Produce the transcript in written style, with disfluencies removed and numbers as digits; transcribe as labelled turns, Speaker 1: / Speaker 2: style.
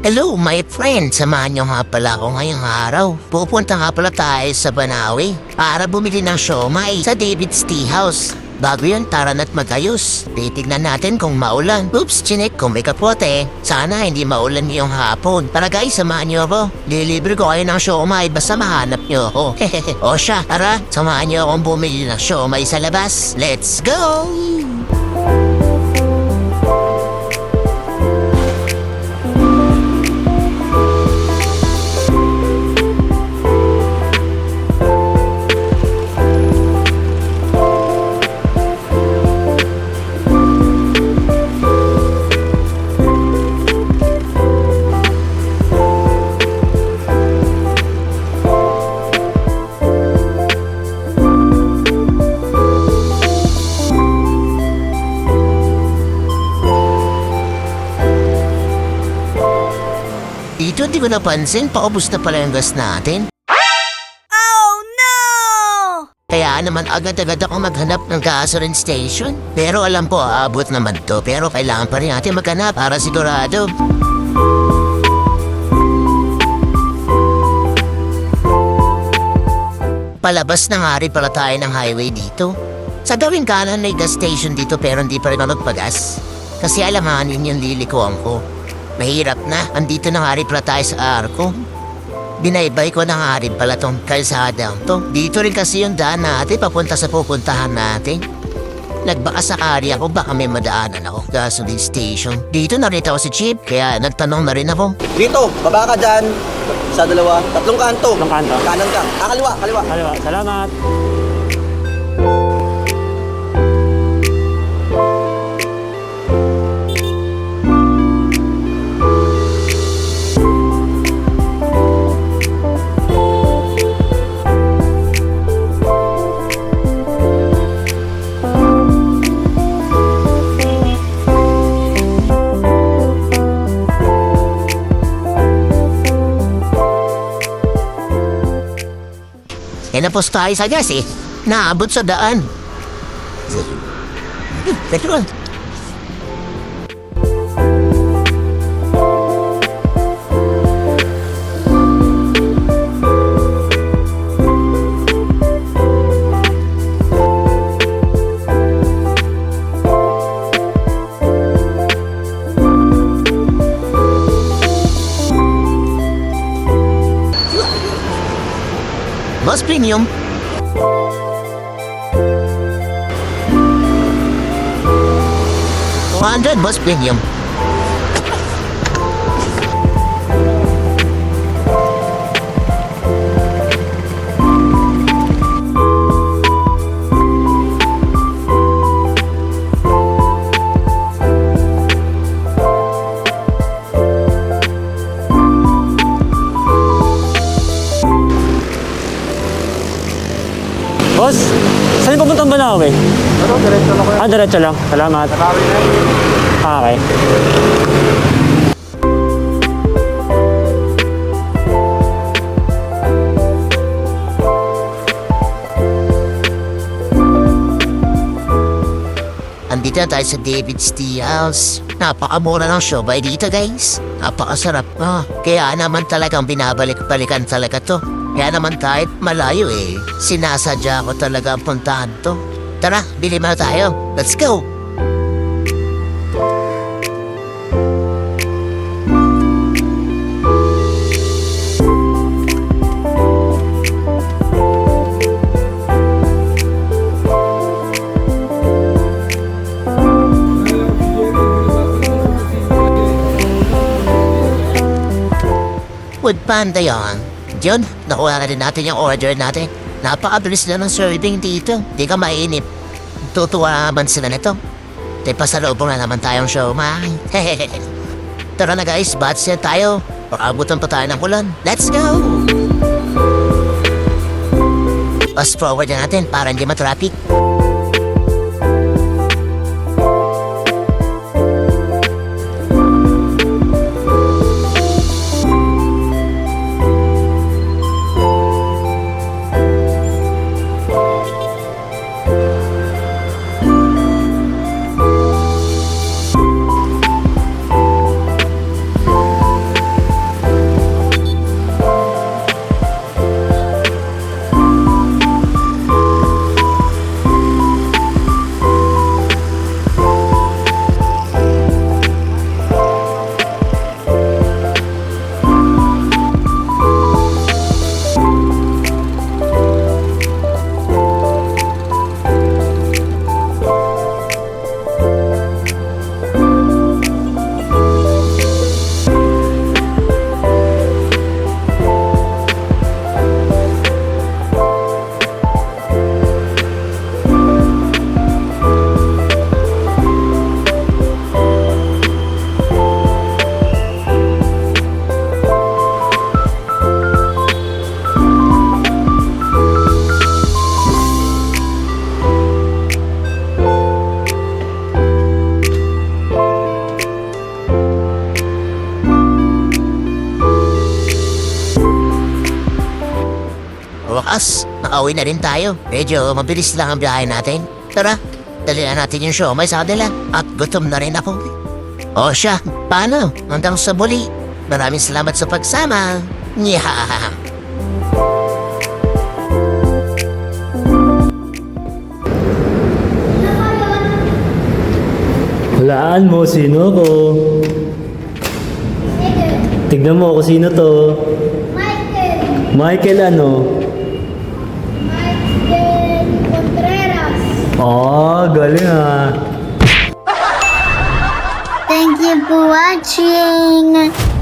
Speaker 1: Hello, my friend. Samahan niyo nga pala ako ngayong araw. Pupunta nga pala tayo sa Banawe para bumili ng siomai sa David's Tea House. Bago yun, tara na't magayos. Titignan natin kung maulan. Oops, chinek kung may kapote. Sana hindi maulan ngayong hapon. Tara guys, samahan niyo ako. Lilibre ko kayo ng siomai basta mahanap niyo ako. O siya, tara, samahan niyo akong bumili ng siomai sa labas. Let's go! Dito di ko napansin, paubos na pala yung gas natin.
Speaker 2: Oh no!
Speaker 1: Kaya naman agad-agad ako maghanap ng gasoline station. Pero alam ko, aabot naman to. Pero kailangan pa rin natin maghanap para sigurado. Palabas na nga rin pala tayo ng highway dito. Sa gawing kanan may gas station dito pero hindi pa rin ako nagpagas. Kasi alanganin yung lilikuan ko. Mahirap na, andito na nga rin pala tayo sa arko. Binaybay ko na nga rin pala tong kalsadang to. Dito rin kasi yung daan natin papunta sa pupuntahan natin. Nagbaka sakari ako baka may madaanan ako gasoline station. Dito narito ako si Chip kaya nagtanong na rin ako.
Speaker 3: Dito, baba ka dyan. Sa dalawa, tatlong kanto.
Speaker 4: Tatlong kanto?
Speaker 3: Kanan ka. Kaliwa, kaliwa.
Speaker 4: Kaliwa, salamat.
Speaker 1: Napos tayo sa gas eh. Naabot sa daan. Petrol. Boss Premium. $200 Boss Premium.
Speaker 4: Boss, saan papunta ang Banawe?
Speaker 3: Diretso lang ko.
Speaker 4: Diretso lang. Salamat. Okay.
Speaker 1: Andito na tayo sa David's Tea House. Napakamura ng siomai dito guys. Napakasarap pa. Kaya naman talagang binabalik-balikan talaga to. Kaya naman kahit malayo eh, sinasadya ko talaga ang puntahan to. Tara, bili mo na tayo. Let's go! Food Panda yun. Diyon, nakuha na rin natin yung order natin. Napakabilis na ng serving dito. Di ka mainip. Tutuwa naman sila nito. Di pasalubong na naman tayong siomai. Tara na guys, bats na tayo. Pakabutan pa tayo ng ulan. Let's go! Fast forward na natin para hindi matraffic. Boss, makauwi na rin tayo. Medyo mabilis lang ang biyahe natin. Tara, dalihan natin yung siomay sa kanila. At gutom na rin ako. O siya, paano? Hanggang sa muli. Maraming salamat sa pagsama. Nyahahaha.
Speaker 5: Hulaan mo, sino ko? Tignan mo kung sino to.
Speaker 2: Michael.
Speaker 5: Michael ano?
Speaker 2: Michael Contreras.
Speaker 5: Oh, galing ah.
Speaker 2: Thank you for watching.